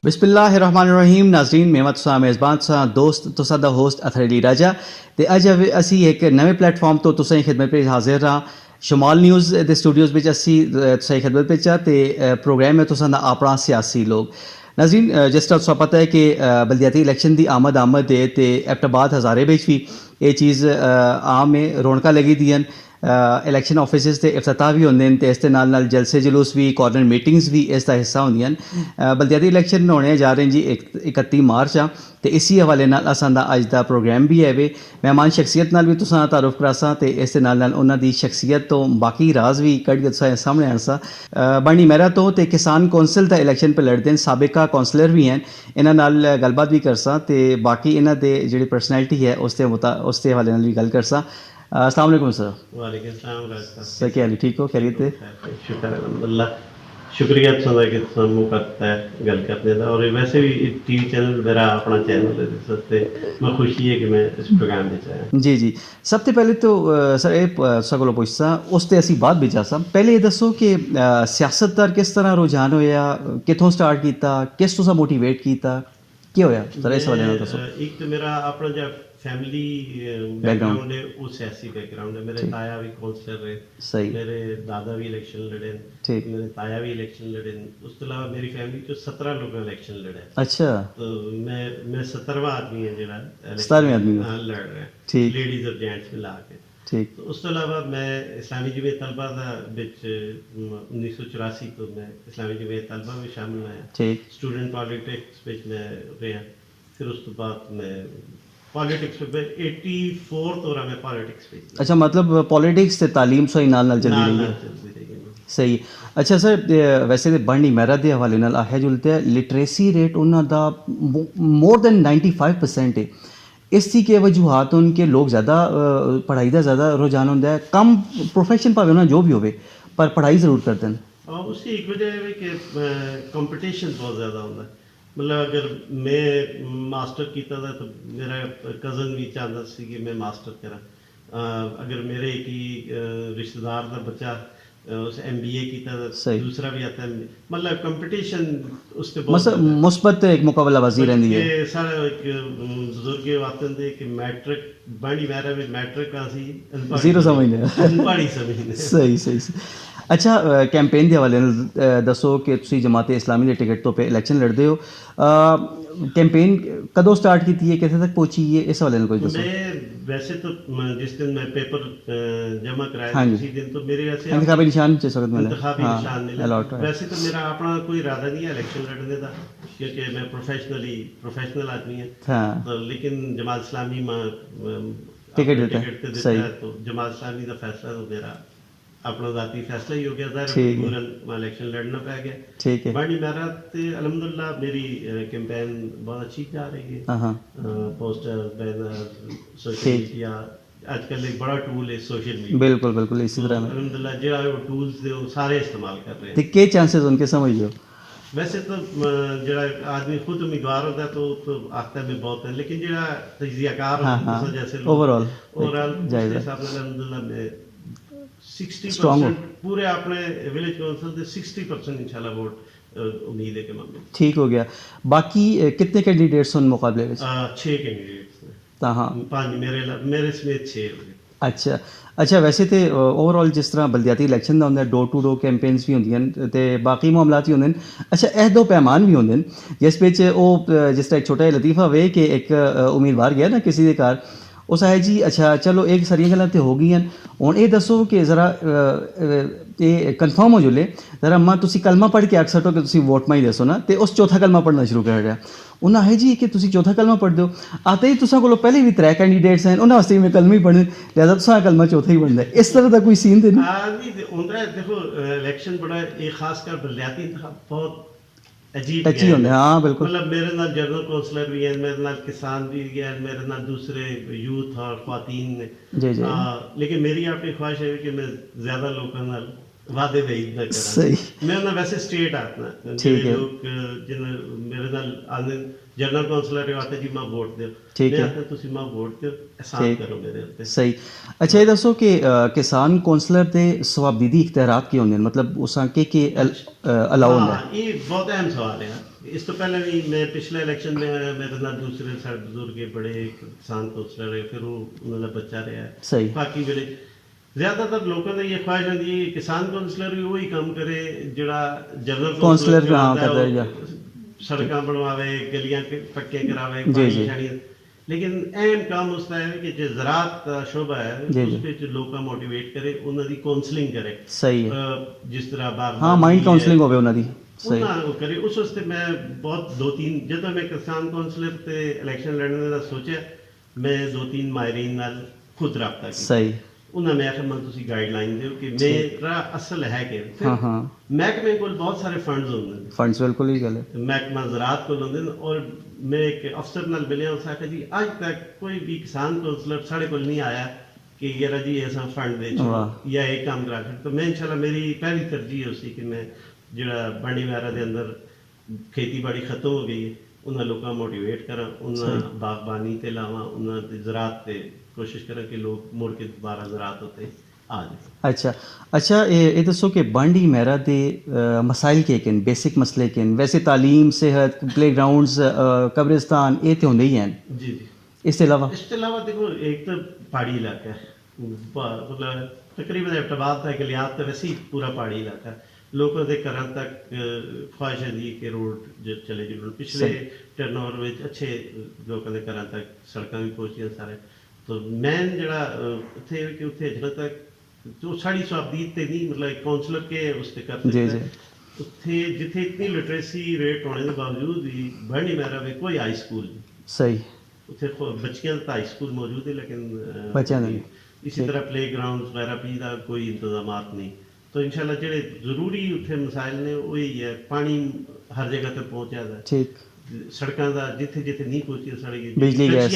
बिस्मिल्लाहिर्रहमानिर्रहीम नाज़रीन मेहमद सा मेज़बान सा दोस्त तुसा दा होस्ट अथर अली राजा ते अज असी एक नवे प्लेटफॉर्म तो तुसा दी खिदमत पे हाजिर रहा शुमाल न्यूज़ दे स्टूडियोज़ विच असी तुसा दी खिदमत पे चा ते प्रोग्राम है तुसा दा अपना सियासी लोग नाज़रीन जिस तरह तुसा पता है कि बल्दियाती इलेक्शन दी आमद है ते एबटाबाद हज़ारे बिच भी ये चीज़ आम है रौनकां लगी दियां इलेक्शन ऑफिस ते इफ्तिताह भी होंदे न ते इस दे नाल जलसे जुलूस भी कॉर्नर मीटिंग्स भी इसका हिस्सा होंदियां न बल्दियाती इलेक्शन होने जा रहे हैं जी 31 मार्च आ ते इसी हवाले नाल असां दा अज दा प्रोग्राम भी है वे मेहमान शख्सियत नाल भी तुसां तारुफ करासां ते इस दे नाल उन्हां दी शख्सियत तो बाकी राज भी कढ़ के तुसां सामने आनसा बनी मेरा तो ते किसान कौंसल दा इलेक्शन पे लड़दे न साबिका कौंसलर भी हैं इन्हां नाल गलबात भी करसां ते बाकी इन्हां दे जेह्ड़ी पर्सनैलिटी है उस दे हवाले नाल भी गल करसां अस्सलाम वालेकुम सर। वालेकुम सलाम राज सर क्या हाल ठीक हो खैरियत है? शुक्र अल्हम्दुलिल्लाह शुक्रिया तुसां कि तुसां मौका दित्ता है गल करने का और वैसे भी टीवी चैनल मेरा अपना चैनल है इस वास्ते मैं खुशी है कि मैं इस प्रोग्राम में आया जी जी सब तो पहले तो सर ये तुसां कोलों पुछदा उस ते असीं बाद विच आसां पहले ये दसो कि सियासत दा किस तरह रुझान होया कित्थों स्टार्ट कीता किस तुसां मोटिवेट कीता क्या होया जरा इस हवाले नाल दसो। एक तो मेरा अपना जो फैमिली बैकग्राउंड है वो सियासी बैकग्राउंड है मेरे ताया भी काउंसलर रहे सही मेरे दादा भी इलेक्शन लड़े ठीक मेरे ताया भी इलेक्शन लड़े उस तो अलावा मेरी फैमिली चो 17 लोग इलेक्शन लड़े अच्छा तो मैं 17वां आदमी है जिहड़ा 17वें आदमी हो लड़ रहा है ठीक लेडीज और जेंट्स मिला के ठीक तो उस तो अलावा मैं इस्लामी जमीयत तलबा दा विच 1984 तो मैं इस्लामी जमीयत तलबा में शामिल होया ठीक स्टूडेंट पॉलिटिक्स विच मैं रहा फिर उस तो बाद मैं पॉलिटिक्स पे 84 तो रहा मैं पॉलिटिक्स पे अच्छा मतलब पॉलिटिक्स ते तालीम सही नाल चलदी रही है चलदी रही है सही अच्छा सर वैसे तो बढ़नी मेरा दे हवाले नाल आखिया जुलते है लिटरेसी रेट उन्हां दा मोर देन 95% है इस दी के वजूहात उनके लोग ज़्यादा पढ़ाई का ज़्यादा रुझान होंदा है कम प्रोफेशन भावें उन्हां जो भी होवे पर पढ़ाई ज़रूर करते हैं और उसकी एक वजह है कि कंपटीशन बहुत ज़्यादा होता है मतलब अगर मैं मास्टर किया था तो मेरा कज़न भी चाहता सी कि मैं मास्टर करा अगर मेरे की रिश्तेदार का बच्चा उस MBA किया था दूसरा भी आता है मतलब कंपटीशन उसके बहुत मुस्बत एक मुकाबलाबाजी रहती है सारा एक बुजुर्ग आते हैं कि मैट्रिक बड़ी मेरा भी मैट्रिक का सी जीरो समझने अनपढ़ी समझने सही सही अच्छा कैंपेन के हवाले दसो कि तुसी जमाते इस्लामी के टिकट तो पे इलेक्शन लड़ते हो कैंपेन कदों स्टार्ट की है कितने तक पहुंची है इस हवाले कोई दसो। मैं वैसे तो जिस दिन मैं पेपर जमा कराया हाँ उसी दिन तो मेरे वैसे इंतखाबी निशान जिस वक्त मिला इंतखाबी निशान मिला अलॉट वैसे तो मेरा अपना कोई इरादा नहीं है इलेक्शन लड़ने का क्योंकि मैं प्रोफेशनल आदमी है हाँ तो लेकिन जमात इस्लामी में टिकट देता है सही तो जमात इस्लामी का फैसला तो मेरा अपना जाती फैसला ही हो गया था पूरन में इलेक्शन लड़ना पै गया ठीक है बाकी मेरा ते अल्हम्दुलिल्लाह मेरी कैंपेन बहुत अच्छी जा रही है पोस्टर बैनर सोशल मीडिया आजकल एक बड़ा टूल है सोशल मीडिया बिल्कुल बिल्कुल इसी तरह अल्हम्दुलिल्लाह जो वो टूल्स थे वो सारे इस्तेमाल कर रहे हैं तो क्या चांसेस उनके समझ लो वैसे तो जरा आदमी खुद उम्मीदवार होता है तो आखता में बहुत है लेकिन जरा तजियाकार होता है जैसे ओवरऑल जायज़ अल्हम्दुलिल्लाह में 60% पूरे अपने विलेज काउंसिल से 60% इंशाल्लाह वोट उम्मीद है कि मांगे ठीक हो गया बाकी कितने कैंडिडेट्स उन मुकाबले में 6 कैंडिडेट्स हाँ 5 मेरे समेत 6 हो गए अच्छा अच्छा वैसे तो ओवरऑल जिस तरह बल्दियाती इलेक्शन का होंगे डोर टू डोर कैंपेन्स भी होंगे तो बाकी मामलात भी होंगे अच्छा अहदो पैमान भी होंगे जिस बिच जिस तरह एक छोटा लतीफा वे कि एक उम्मीदवार गया ना किसी के घर उस आया जी अच्छा चलो एक सारिया गल्लां तो हो गई हुण ये दसो कि ज़रा ये कन्फर्म हो जुले ज़रा अम्मा तुसी कलमा पढ़ के आख सको कि तुसी वोट माई दसो ना तो उस चौथा कलमा पढ़ना शुरू कर रहा उन्हें आए जी कि तुसी चौथा कलमा पढ़ दो आते ही तुसा कोलों पहले भी 3 कैंडिडेट्स हैं उन्होंने वास्ते मैं कलमा ही पढ़ने लिहाजा तुसा कलमा चौथा ही पढ़ना है इस तरह का कोई सीन तो नहीं देखो इलेक्शन बड़ा एक खासकर बल्दियाती बहुत अजीब टची होंगे हाँ बिल्कुल मतलब मेरे नाल जनरल काउंसलर भी हैं मेरे नाल किसान भी हैं मेरे नाल दूसरे यूथ और ख्वातीन ने जी जी लेकिन मेरी अपनी ख्वाहिश है कि मैं ज़्यादा लोगों नाल ਵਾਅਦੇ ਵੇਈ ਨਾ ਕਰਾਂ। ਸਹੀ। ਮੈਂ ਉਹਨਾਂ ਵੈਸੇ ਸਟੇਟ ਆਤਨਾ ਠੀਕ ਹੈ। ਲੋਕ ਜਿਹਨਾਂ ਮੇਰੇ ਨਾਲ ਆਂਦੇ ਜਨਰਲ ਕਾਉਂਸਲਰ ਹੈ ਆਤੇ ਜੀ ਮੈਂ ਵੋਟ ਦਿਓ, ਠੀਕ ਮੈਂ ਹੈ। ਆਖਦਾ ਤੁਸੀਂ ਮੈਂ ਵੋਟ ਦਿਓ, ਅਹਿਸਾਨ ਠੀਕ। ਕਰੋ ਮੇਰੇ ਉੱਤੇ। ਸਹੀ। ਅੱਛਾ ਇਹ ਦੱਸੋ ਕਿ ਕਿਸਾਨ ਕੌਂਸਲਰ ਦੇ ਸਵਾਬਦੀਦੀ ਇਖਤਿਆਰਾਤ ਕੀ ਹੁੰਦੇ ਨੇ, ਮਤਲਬ ਉਸਾਂ ਕਿ ਅਲਾਉ ਹੁੰਦਾ ਹੈ? ਹਾਂ, ਇਹ ਬਹੁਤ ਅਹਿਮ ਸਵਾਲ ਹੈ। ਇਸ ਤੋਂ ਪਹਿਲਾਂ ਵੀ ਮੈਂ ਪਿਛਲੇ ਇਲੈਕਸ਼ਨ में ਮੇਰੇ ਨਾਲ ਦੂਸਰੇ ਸਾਡੇ ਬਜ਼ੁਰਗ ਬੜੇ ਕਿਸਾਨ ਕੌਂਸਲਰ ਹੈ, ਫਿਰ ਉਹਨਾਂ ਦਾ ਬੱਚਾ ਰਿਹਾ ਸਹੀ। ਬਾਕੀ ਵੇਲੇ ਜ਼ਿਆਦਾਤਰ ਲੋਕਾਂ ਦੀ ਇਹ ਖੁਆਇਸ਼ ਹੁੰਦੀ ਹੈ ਕਿਸਾਨ ਕੌਂਸਲਰ ਵੀ ਉਹੀ ਕੰਮ ਕਰੇ ਜਿਹੜਾ ਜਨਰਲ ਕੌਂਸਲਰ ਹਾਂ ਹੁੰਦਾ ਹੈ, ਕਰਦਾ ਉਹ ਜਾਂ ਸੜਕਾਂ ਬਣਵਾਵੇ, ਗਲੀਆਂ ਪੱਕੇ करावे, जी, जी। पानी छानी। लेकिन अहम काम उसका है कि जो ज़राअत का शोबा है जी, उस जी। पे लोगों का मोटिवेट करे, उन्होंने काउंसलिंग करे। ਸਹੀ ਹੈ। जिस तरह बाग ਹਾਂ ਮਾਈਂਡ ਕਾਉਂਸਲਿੰਗ ਹੋਵੇ ਉਹਨਾਂ ਦੀ। ਸਹੀ। ਉਹਨਾਂ ਉਹ ਕਰੇ। ਉਸ ਵਾਸਤੇ ਮੈਂ ਬਹੁਤ 2-3 ਜਦੋਂ ਮੈਂ ਕਿਸਾਨ ਕੌਂਸਲਰ ਤੇ ਇਲੈਕਸ਼ਨ ਲੜਨ ਦਾ ਸੋਚਿਆ, ਮੈਂ 2-3 ਮਾਹਿਰੀਨ ਨਾਲ ਖੁਦ ਰਾਬਤਾ ਕੀਤਾ। ਸਹੀ। ਉਹਨਾਂ ਮੈਂ ਆਖਿਆ ਮੈਨੂੰ ਤੁਸੀਂ ਗਾਈਡਲਾਈਨ ਦਿਓ ਕਿ ਮੇਰਾ ਅਸਲ ਹੈ ਕਿ ਫਿਰ ਹਾਂ ਹਾਂ ਮਹਿਕਮੇ ਕੋਲ ਬਹੁਤ ਸਾਰੇ ਫੰਡਸ ਹੁੰਦੇ ਨੇ, ਫੰਡਸ ਬਿਲਕੁਲ ਹੀ ਗੱਲ ਹੈ। ਮਹਿਕਮਾ ਜ਼ਰਾਅਤ ਕੋਲ ਹੁੰਦੇ ਨੇ। ਔਰ ਮੈਂ ਇੱਕ ਅਫਸਰ ਨਾਲ ਮਿਲਿਆ, ਉਸ ਆਖਿਆ ਜੀ ਅੱਜ ਤੱਕ ਕੋਈ ਵੀ ਕਿਸਾਨ ਕੌਂਸਲਰ ਸਾਡੇ ਕੋਲ ਨਹੀਂ ਆਇਆ ਕਿ ਯਾਰ ਜੀ ਐਸਾ ਫੰਡ ਦੇ ਵਾਹ। ਜਾਂ ਇਹ ਕੰਮ ਕਰਾ ਸਕਦੇ। ਤਾਂ ਮੈਂ ਇਨਸ਼ਾਅੱਲਾ ਮੇਰੀ ਪਹਿਲੀ ਤਰਜੀਹ ਉਹ ਸੀ ਕਿ ਮੈਂ ਜਿਹੜਾ ਬਾਂਡੀ ਵਾਰਾ ਦੇ ਅੰਦਰ ਖੇਤੀਬਾੜੀ ਖਤਮ ਹੋ ਗਈ ਹੈ, ਉਹਨਾਂ ਲੋਕਾਂ ਨੂੰ ਮੋਟੀਵੇਟ ਕਰਾਂ, ਉਹਨਾਂ ਬਾਗਬਾਨੀ ਤੇ ਲਾਵਾਂ, ਉਹਨਾਂ ਦੀ ਜ਼ਰਾਅਤ ਤੇ ਕੋਸ਼ਿਸ਼ ਕਰਾਂ ਕਿ ਲੋਕ ਮੁੜ ਕੇ ਦੁਬਾਰਾ ਜ਼ਰਾਅਤ ਉੱਤੇ ਆ ਜਾਣ। ਅੱਛਾ ਇਹ ਦੱਸੋ ਕਿ ਬਾਂਡੀ ਮਹਿਰਾ ਦੇ ਮਸਾਇਲ ਕੀ ਹਨ, ਬੇਸਿਕ ਮਸਲੇ ਕੀ ਹਨ? ਵੈਸੇ ਤਾਲੀਮ, ਸਿਹਤ, ਪਲੇਗਰਾਉਂਡਸ, ਕਬਰਿਸਤਾਨ ਇਹ ਤੇ ਹੁੰਦੇ ਹੀ ਹਨ। ਜੀ ਜੀ। ਇਸ ਤੋਂ ਇਲਾਵਾ देखो एक तो पहाड़ी इलाका है, मतलब तकरीबन एबटाबाद तक लियात तो वैसे ही पूरा पहाड़ी इलाका है। लोगों के घर तक ख्वाहिश है जी कि रोड जो चले जी, पिछले टर्नओवर में अच्छे लोगों के घर तक सड़क भी पहुँचियां सारे। तो मैन जरा उत्थे कि उत्थे अजल तक जो साड़ी स्वाबदीद ते नहीं, मतलब काउंसलर के उसते कर सकते हैं उत्थे जिथे इतनी लिटरेसी रेट होने के बावजूद भी बांडी महरा में कोई हाई स्कूल नहीं। सही। ਉੱਥੇ ਬੱਚਿਆਂ ਦਾ ਹਾਈ ਸਕੂਲ ਮੌਜੂਦ ਹੈ, ਲੇਕਿਨ ਬੱਚਿਆਂ ਦਾ ਨਹੀਂ। ਇਸੇ ਤਰ੍ਹਾਂ ਪਲੇਗਰਾਉਂਡ ਵਗੈरह भी ਦਾ ਕੋਈ ਇੰਤਜ਼ਾਮਾਤ ਨਹੀਂ। तो इंशाल्लाह ਜਿਹੜੇ ਜ਼ਰੂਰੀ ਉੱਥੇ ਮਸਾਇਲ ਨੇ ਉਹ ਹੀ ਹੈ, ਪਾਣੀ ਹਰ ਜਗ੍ਹਾ ਤੇ ਪਹੁੰਚਿਆ ਦਾ, ਠੀਕ। ਸੜਕਾਂ ਦਾ ਜਿੱਥੇ ਜਿੱਥੇ ਨਹੀਂ ਪਹੁੰਚੀ ਸੜਕ, ਬਿਜਲੀ, ਗੈਸ,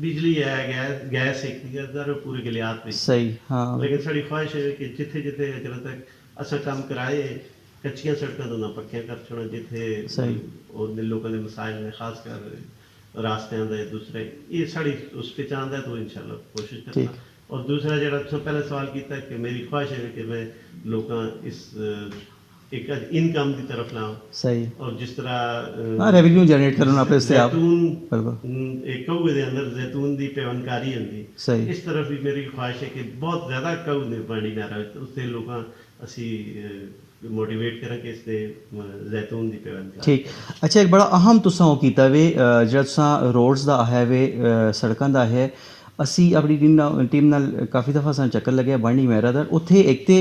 ਬਿਜਲੀ ਹੈ, ਗੈਸ ਇੱਕ ਦਰ ਪੂਰੇ ਗਲਿਆਤ ਵਿੱਚ। ਸਹੀ। ਹਾਂ ਲੇਕਿਨ ਸਾਡੀ ਖੁਆਇਸ਼ ਹੈ ਕਿ ਜਿੱਥੇ ਜਿੱਥੇ ਜਦੋਂ ਤੱਕ ਅਸਾਂ ਕੰਮ ਕਰਾਏ ਕੱਚੀਆਂ ਸੜਕਾਂ ਤੋਂ ਨਾ ਪੱਕੀਆਂ ਕਰ ਛੋੜਾਂ, ਜਿੱਥੇ ਉਹ ਲੋਕਾਂ ਦੇ ਮਸਾਇਲ ਨੇ, ਖਾਸ ਕਰ रास्ते आंदा है दूसरे, ये साड़ी उस पे चाहता है तो इंशाल्लाह कोशिश करना। और दूसरा जरा सब पहले सवाल किया है कि मेरी ख्वाहिश है कि मैं लोग इस एक इनकम की तरफ लाऊं। सही। और जिस तरह रेवेन्यू जनरेट करना अपने से आप एक कौए के अंदर जैतून की पेवनकारी होंगी, इस तरफ भी मेरी ख्वाहिश है कि बहुत ज़्यादा कऊ ने पानी ना रहे, उससे लोग असी मोटिवेट करें कि इससे जैतून दी पेवनकारी। ठीक। अच्छा एक बड़ा अहम तुसां ਉਹ ਕੀਤਾ ਵੇ ਜਿਹੜਾ ਤੁਸਾਂ ਰੋਡਸ ਦਾ ਹੈ ਵੇ ਸੜਕਾਂ ਦਾ ਹੈ, ਅਸੀਂ ਆਪਣੀ ਟੀਮ ਨਾਲ ਕਾਫੀ ਦਫਾ ਸਾਨੂੰ ਚੱਕਰ ਲੱਗਿਆ ਬਾਂਡੀ ਮਹਿਰਾ ਦਾ। ਉੱਥੇ ਇੱਕ ਤੇ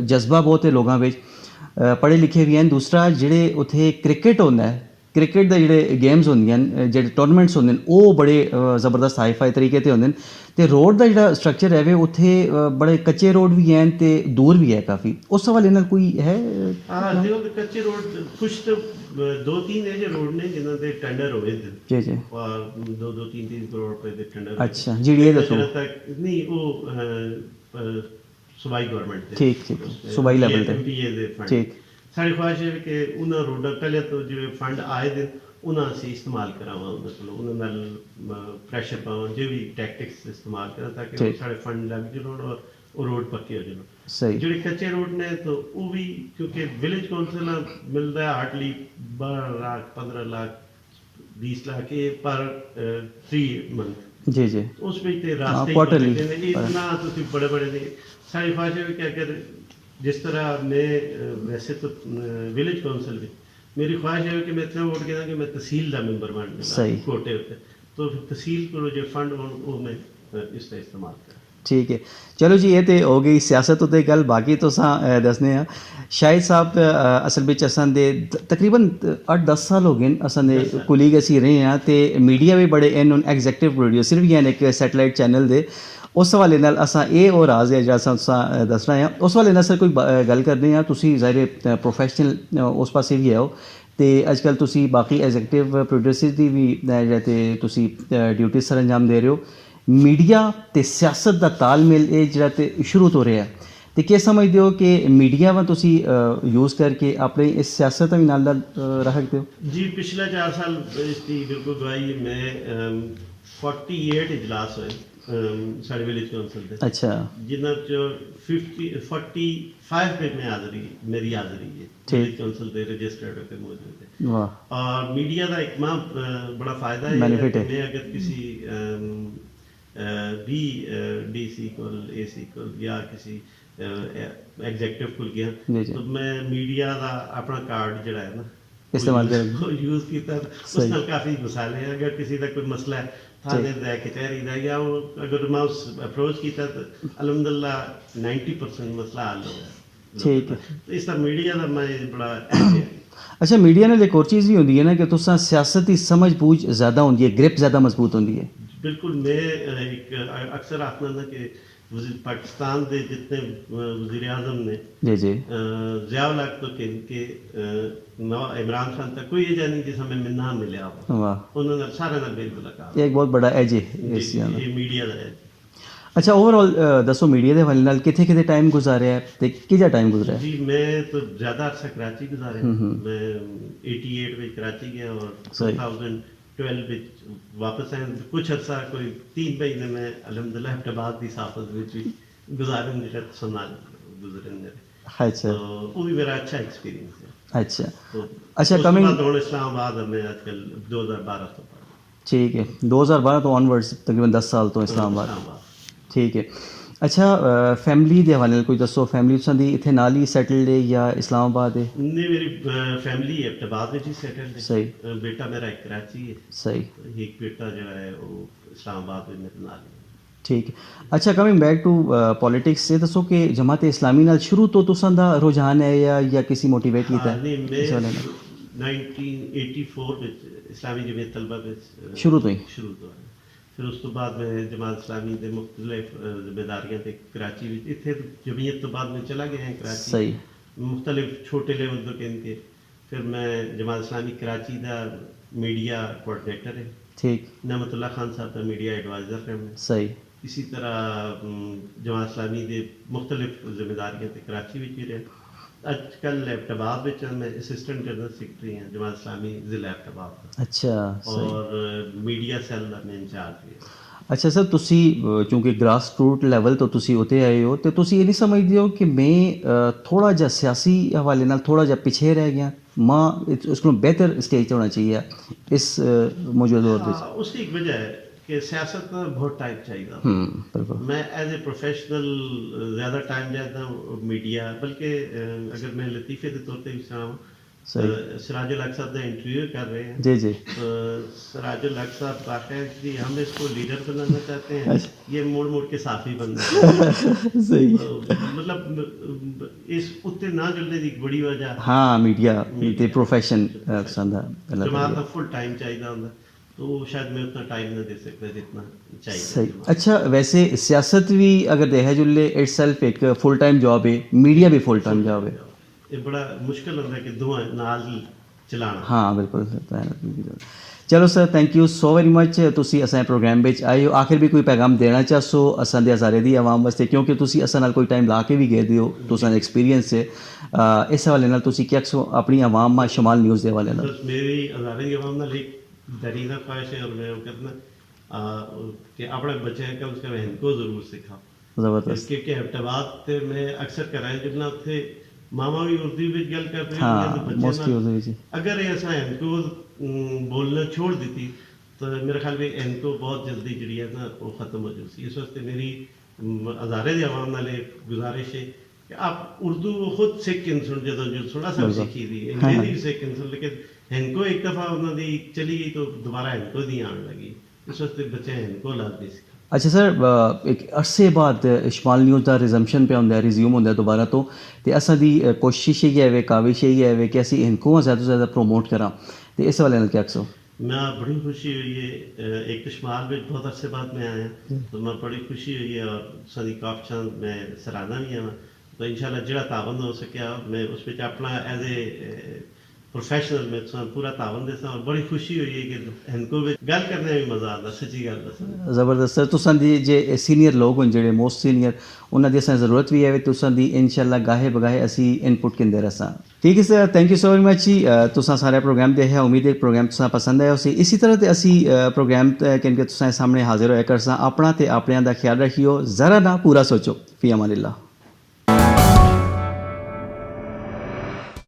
ਜਜ਼ਬਾ ਬਹੁਤ ਹੈ ਲੋਕਾਂ ਵਿੱਚ, ਪੜ੍ਹੇ ਲਿਖੇ ਵੀ ਹਨ। ਦੂਸਰਾ ਜਿਹੜੇ ਉੱਥੇ ਕ੍ਰਿਕਟ ਹੁੰਦਾ ਹੈ, ਕ੍ਰਿਕਟ ਦੇ ਜਿਹੜੇ ਗੇਮਸ ਹੁੰਦੀਆਂ ਨੇ, ਜਿਹੜੇ ਟੂਰਨਾਮੈਂਟਸ ਹੁੰਦੇ ਨੇ, ਉਹ ਬੜੇ ਜ਼ਬਰਦਸਤ ਹਾਈ-ਫਾਈ ਤਰੀਕੇ ਤੇ ਹੁੰਦੇ ਨੇ। ਤੇ ਰੋਡ ਦਾ ਜਿਹੜਾ ਸਟਰਕਚਰ ਹੈ ਵੇ ਉੱਥੇ ਬੜੇ ਕੱਚੇ ਰੋਡ ਵੀ ਹਨ ਤੇ ਦੂਰ ਵੀ ਹੈ ਕਾਫੀ। ਉਸ ਹਵਾਲੇ ਨਾਲ ਕੋਈ ਹੈ? ਹਾਂ ਦੇਖੋ ਕੱਚੇ ਰੋਡ ਕੁਝ ਤਾਂ 2-3 ਇਹੋ ਜਿਹੇ ਰੋਡ ਨੇ ਜਿਨ੍ਹਾਂ ਦੇ ਟੈਂਡਰ ਹੋਏ ਨੇ। ਜੀ ਜੀ। ਔਰ 2-3 ਕਰੋੜ ਰੁਪਏ ਦੇ ਟੈਂਡਰ। ਅੱਛਾ ਜਿਹੜੀ ਇਹ ਦੱਸੋ। ਨਹੀਂ ਉਹ ਸੂਬਾਈ ਗਵਰਨਮੈਂਟ ਦੇ। ਠੀਕ ਠੀਕ। ਸੂਬਾਈ ਲੈਵਲ ਤੇ ਐਮਪੀਏ ਦੇ ਫੰਡ। ਠੀਕ। ਸਾਡੀ ਖੁਆਇਸ਼ ਹੈ ਕਿ ਉਹਨਾਂ ਰੋਡਾਂ ਪਹਿਲੇ ਤੋਂ ਜਿਹੜੇ ਫੰਡ ਆਏ ਦੇ ਉਹਨਾਂ ਅਸੀਂ ਇਸਤੇਮਾਲ ਕਰਾਵਾਂ, ਉਹਨਾਂ ਕੋਲੋਂ ਉਹਨਾਂ ਨਾਲ ਪ੍ਰੈਸ਼ਰ ਪਾਵਾਂ, ਜੋ ਵੀ ਟੈਕਟਿਕਸ ਇਸਤੇਮਾਲ ਕਰਾਂ ਤਾਂ ਕਿ ਸਾਡੇ ਫੰਡ ਲੱਗ ਜਾਣ ਔਰ ਉਹ ਰੋਡ ਪੱਕੇ ਹੋ ਜਾਣ। ਸਹੀ। ਜਿਹੜੇ ਕੱਚੇ ਰੋਡ ਨੇ ਤਾਂ ਉਹ ਵੀ ਕਿਉਂਕਿ ਵਿਲੇਜ ਕੌਂਸਲ ਮਿਲਦਾ ਹੈ ਹਾਰਡਲੀ 12 ਲੱਖ 15 ਲੱਖ 20 ਲੱਖ ਇਹ ਪਰ 3 ਮੰਥ। ਜੀ ਜੀ। ਉਸ ਵਿੱਚ ਤੇ ਰਾਸਤੇ ਕੁਆਟਰਲੀ ਇਤਨਾ ਤੁਸੀਂ ਬੜੇ ਬੜੇ ਨੇ। ਸਾਡੀ ਖੁਆਇਸ਼ ਹੈ ਕਿ ਅਗਰ जिस तरह मैं वैसे तो विलेज काउंसिल में मेरी ख्वाहिश है कि मैं इतना वोट देना कि मैं तहसील का मैंबर बन जाऊँ कोटे होते, तो तहसील को जो फंड वो मैं इसका इस्तेमाल करूँ। ठीक है। चलो जी ये तो हो गई सियासत उत्ते गल। बाकी तुसां दसने शाहिद साहब असल बिच असां दे तकरीबन 8-10 साल हो गए असां दे कुलीग असी रहे हैं ते मीडिया भी बड़े इन एग्जैक्टिव प्रोड्यूसर भी हैं एक सैटेलाइट चैनल दे। उस हवाले नाल असां ਇਹ ਉਹ ਰਾਜ਼ ਹੈ ਜਿਹੜਾ ਤੁਸਾਂ ਦੱਸਣਾ ਹੈ ਉਸ ਹਵਾਲੇ ਨਾਲ ਸਰ ਕੋਈ ਗੱਲ ਕਰਦੇ ਹਾਂ। ਤੁਸੀਂ ਜ਼ਾਹਿਰ ਪ੍ਰੋਫੈਸ਼ਨਲ ਉਸ ਪਾਸੇ ਵੀ ਆਓ ਤੇ ਅੱਜ ਕੱਲ੍ਹ ਤੁਸੀਂ ਬਾਕੀ ਐਗਜ਼ੈਕਟਿਵ ਪ੍ਰੋਡਿਊਸਰ ਦੀ ਵੀ ਜਿਹੜਾ ਤੇ ਤੁਸੀਂ ਡਿਊਟੀ ਸਰ ਅੰਜਾਮ ਦੇ ਰਹੇ ਹੋ। ਮੀਡੀਆ ਤੇ ਸਿਆਸਤ ਦਾ ਤਾਲਮੇਲ ਇਹ ਜਿਹੜਾ ਤੇ ਸ਼ੁਰੂ ਤੋਂ ਰਿਹਾ ਤੇ ਕੀ ਸਮਝਦੇ ਹੋ ਕਿ ਮੀਡੀਆ ਵਾ ਤੁਸੀਂ ਯੂਜ਼ ਕਰਕੇ ਆਪਣੇ ਇਸ ਸਿਆਸਤ ਵੀ ਨਾਲ ਰੱਖਦੇ ਹੋ? जी पिछले 4 साल इसकी बिल्कुल गवाही मैं 48 इजलास होए साढ़े विलेज काउंसिल दे ਅੱਛਾ जिन्हों चो 45 पे मैं हाज़री मेरी हाज़री है ठीक। विलेज काउंसिल दे रजिस्टर्ड पे मौजूद है। ਵਾਹ और मीडिया का एक बड़ा फायदा है Benefit है। मैं अगर किसी भी डीसी को एसी को या किसी एग्जीक्यूटिव को गया जी जी तो मैं मीडिया का अपना कार्ड जड़ा है ना इस्तेमाल कर यूज किया उस सही। नाल काफी मसाले हैं। अगर किसी का कोई मसला है थाने दा कचहरी दा या वो अगर मैं उस अप्रोच किया तो अल्हम्दुलिल्लाह 90% मसला हल हो गया। ठीक है। तो इस तरह मीडिया का मैं बड़ा अहम है। ਅੱਛਾ ਮੀਡੀਆ ਨਾਲ ਇੱਕ ਹੋਰ ਚੀਜ਼ ਵੀ ਹੁੰਦੀ ਹੈ ਨਾ ਕਿ ਤੁਸਾਂ ਸਿਆਸਤ ਦੀ ਸਮਝ ਬੂਝ ਜ਼ਿਆਦਾ ਹੁੰਦੀ ਹੈ, ਗ੍ਰਿਪ ਜ਼ਿਆਦਾ ਮਜ਼ਬੂਤ ਹੁੰਦੀ ਹੈ। बिल्कुल मैं एक अक्सर आखना ना कि पाकिस्तान के जितने वजीर आजम ने जी जी ज़ियाउल हक तो के इमरान खान तक कोई एजा नहीं जिस हमें मिलना मिले हो वाह उन्होंने सारे ना बिल मुलाकात ਇਹ ਇੱਕ ਬਹੁਤ ਬੜਾ ਐਜ ਹੈ जी, ਇਸ ਚੀਜ਼ ਦਾ। ये मीडिया का है। ਅੱਛਾ ਓਵਰਆਲ ਦੱਸੋ ਮੀਡੀਆ ਦੇ ਹਵਾਲੇ ਨਾਲ ਕਿੱਥੇ ਕਿੱਥੇ ਟਾਈਮ ਗੁਜ਼ਾਰਿਆ ਹੈ ਤੇ ਕਿਹੜਾ ਟਾਈਮ ਗੁਜ਼ਰਿਆ ਹੈ? जी मैं तो ज़्यादा अर्सा कराची गुजारे मैं 88 में कराची गया और सही। 2012 में वापस आया कुछ अर्सा कोई 3 महीने में अल्हम्दुलिल्लाह एबटाबाद की साफत में भी गुजारे मेरा सुनाल गुजरे मेरे अच्छा तो वो भी मेरा अच्छा एक्सपीरियंस है। अच्छा तो अच्छा उसके कमिंग बाद और इस्लामाबाद में आजकल 2012 ਤੋਂ ਬਾਅਦ ठीक है 2012 ਤੋਂ ऑनवर्ड्स तकरीबन 10 साल ਤੋਂ ਇਸਲਾਮਾਬਾਦ ਠੀਕ ਹੈ। ਅੱਛਾ ਫੈਮਿਲੀ ਦੇ ਹਵਾਲੇ ਨਾਲ ਕੋਈ ਦੱਸੋ ਫੈਮਿਲੀ ਤੁਸਾਂ ਦੀ ਇੱਥੇ ਨਾਲ ਹੀ ਸੈਟਲਡ ਹੈ ਜਾਂ ਇਸਲਾਮਾਬਾਦ ਹੈ? नहीं मेरी फैमिली एबटाबाद में ही सेटल्ड है। सही बेटा मेरा एक कराची है सही एक बेटा जो है वो इस्लामाबाद में मेरे नाल है। ਠੀਕ ਹੈ। ਅੱਛਾ ਕਮਿੰਗ ਬੈਕ ਟੂ ਪੋਲਿਟਿਕਸ ਇਹ ਦੱਸੋ ਕਿ ਜਮਾਤ ਇਸਲਾਮੀ ਨਾਲ ਸ਼ੁਰੂ ਤੋਂ ਤੁਸਾਂ ਦਾ ਰੁਝਾਨ ਹੈ ਜਾਂ ਕਿਸੇ ਮੋਟੀਵੇਟ ਕੀਤਾ ਹੈ नहीं ਇਸ ਹਵਾਲੇ ਨਾਲ? मैं 1984 ਵਿੱਚ इस्लामी जमीयत तलबा ਵਿੱਚ ਸ਼ੁਰੂ ਤੋਂ ਹੀ ਸ਼ੁਰੂ ਤੋਂ ਹੈ। ਫਿਰ ਉਸ ਤੋਂ ਬਾਅਦ ਮੈਂ ਜਮਾਤ ਇਸਲਾਮੀ ਦੇ ਮੁਖਤਲਿਫ ਜ਼ਿੰਮੇਦਾਰੀਆਂ ਤੇ ਕਰਾਚੀ ਵਿੱਚ ਇੱਥੇ ਜਮੀਅਤ ਤੋਂ ਬਾਅਦ ਮੈਂ ਚਲਾ ਗਿਆ ਕਰਾਚੀ ਸਹੀ ਮੁਖਤਲਿਫ ਛੋਟੇ ਲੈਵਲ ਤੋਂ ਕਹਿੰਦੇ ਫਿਰ ਮੈਂ ਜਮਾਤ ਇਸਲਾਮੀ ਕਰਾਚੀ ਦਾ ਮੀਡੀਆ ਕੋਆਰਡੀਨੇਟਰ ਹੈ। ਠੀਕ नमतुल्ला खान साहब का मीडिया एडवाइज़र है मैं। सही इसी तरह जमात इस्लामी के मुख्तलिफ जिम्मेदारियां ते कराची में ही रहे। अजकल एबटाबाद में मैं असिस्टेंट जनरल सैकटरी हैं जमात इस्लामी ज़िला एबटाबाद का अच्छा सही और मीडिया सैल का मैं इंचार्ज भी ਹਾਂ। ਅੱਛਾ ਸਰ ਤੁਸੀਂ ਕਿਉਂਕਿ ਗ੍ਰਾਸ ਰੂਟ ਲੈਵਲ ਤੋਂ ਤੁਸੀਂ ਉੱਤੇ ਆਏ ਹੋ ਤੇ ਤੁਸੀਂ ਇਹ ਨਹੀਂ ਸਮਝਦੇ ਹੋ ਕਿ ਮੈਂ ਥੋੜਾ ਜਿਹਾ ਸਿਆਸੀ ਹਵਾਲੇ ਨਾਲ ਥੋੜਾ ਜਿਹਾ ਪਿੱਛੇ ਰਹਿ ਗਿਆ ਮਾਂ ਉਸ ਨੂੰ ਬਿਹਤਰ ਸਟੇਜ ਤੇ ਹੋਣਾ ਚਾਹੀਏ ਇਸ ਮੌਜੂਦਾ ਦੌਰ ਵਿੱਚ? उसकी एक वजह है कि सियासत में बहुत टाइम चाहिए। ਬਿਲਕੁਲ मैं एज ए प्रोफेशनल ज़्यादा टाइम देता हूँ मीडिया बल्कि अगर मैं लतीफ़े के तौर पर भी सुनाऊँ सही सिराजुल हक साहब का इंटरव्यू कर रहे हैं जी जी तो सिराजुल हक साहब कहते हैं कि हम इसको लीडर बनाना चाहते हैं ये मोड़ मोड़ के साफी बनना सही मतलब इस उत्ते ना जुड़ने की बड़ी वजह हाँ मीडिया ते प्रोफेशन पसंद है जमात का फुल टाइम चाहिए होता तो शायद मैं उतना टाइम ना दे सकता जितना चाहिए। सही अच्छा वैसे सियासत भी अगर देखा जुले इट्स सेल्फ एक फुल टाइम जॉब है मीडिया भी फुल टाइम जॉब है ये बड़ा मुश्किल होता है कि दोवें नाल ही चलाना। हाँ बिल्कुल चलो sir thank you so very much ਤੁਸੀਂ ਅਸਾਂ ਪ੍ਰੋਗਰਾਮ ਵਿੱਚ ਆਏ ਹੋ ਆਖਿਰ ਵੀ ਕੋਈ ਪੈਗਾਮ ਦੇਣਾ ਚਾਹੋ ਅਸਾਂ ਦੇ ਹਜ਼ਾਰੇ ਦੀ ਆਵਾਮ ਵਾਸਤੇ ਕਿਉਂਕਿ ਤੁਸੀਂ ਅਸਾਂ ਨਾਲ ਕੋਈ ਟਾਈਮ ਲਾ ਕੇ ਵੀ ਗਏ ਦਿਓ ਤੁਸੀਂ ਐਕਸਪੀਰੀਅੰਸ ਹੈ ਇਸ ਹਵਾਲੇ ਨਾਲ ਤੁਸੀਂ ਕੀ ਆਖੋ ਆਪਣੀ ਆਵਾਮ ਮਾ ਸ਼ਮਾਲ ਨਿਊਜ਼ ਦੇ ਹਵਾਲੇ ਨਾਲ? बस मेरी हज़ारे की आवाम नाल एक दरीदा ख्वाहिश है और मैं वो कहना कि अपने बच्चे कम से कम इनको ज़रूर सिखाओ ਜ਼ਬਰਦਸਤ क्योंकि एबटाबाद ते मैं अक्सर कराए जितना उत्थे मामा भी उर्दू में गल करते हैं हाँ मोस्टली ਉਹਦੇ ਵਿੱਚ अगर ऐसा इनको बोलना छोड़ देती तो मेरे ख्याल में इनको बहुत जल्दी जड़ी है ना वो ख़त्म हो जाती। इस वास्ते मेरी हज़ारे दी आवाम नाल गुजारिश है कि आप उर्दू खुद सीख के सुन जो थोड़ा सा सीखी दी अंग्रेजी भी सीख के सुन लेकिन इनको एक दफ़ा उन्होंने चली गई तो दोबारा इनको नहीं आने लगी इस वास्ते बच्चे इनको लाजमी सीखा। ਅੱਛਾ ਸਰ ਇੱਕ ਅਰਸੇ ਬਾਅਦ ਇਸ਼ਮਾਲ ਨਿਊਜ਼ ਦਾ ਰਿਜ਼ੰਪਸ਼ਨ ਪਿਆ ਹੁੰਦਾ ਰਿਜ਼ਿਊਮ ਹੁੰਦਾ ਦੁਬਾਰਾ ਤੋਂ ਤੇ ਅਸਾਂ ਦੀ ਕੋਸ਼ਿਸ਼ ਇਹ ਹੈ ਕਾਵਿਸ਼ ਇਹ ਹੈ ਕਿ ਅਸੀਂ ਇनको ज़्यादा से ज़्यादा प्रमोट करा तो इस वाले क्या आखो? मैं बड़ी खुशी हुई है एक कश्माल में बहुत अरसे बाद में आया तो मैं बड़ी खुशी हुई है और सदी काफ चंद मैं सराहना भी है तो इंशाल्लाह जिहड़ा तावन हो सकिया मैं उस अपना एज ए प्रोफेशनल में तुसां पूरा तावन देसां और बड़ी खुशी हुई है कि इनको भी गल करने में मज़ा आता सच्ची गल दसां ज़बरदस्त सर तुसां दी जे सीनियर लोग होन जेह्ड़े मोस्ट सीनियर उन्हां दी असें ज़रूरत भी है तुसां दी इंशाल्लाह गाहे बगाहे असी इनपुट किंदे रसां ठीक है sir thank you so very much जी तुसां सारे प्रोग्राम देखा उम्मीद है प्रोग्राम तुसां पसंद आया उसी इसी तरह ते असी प्रोग्राम किनके तुसां सामने हाजिर होया करसां अपना ते अपने दा ख्याल रखियो ज़रा ना पूरा सोचो फी अमानिल्लाह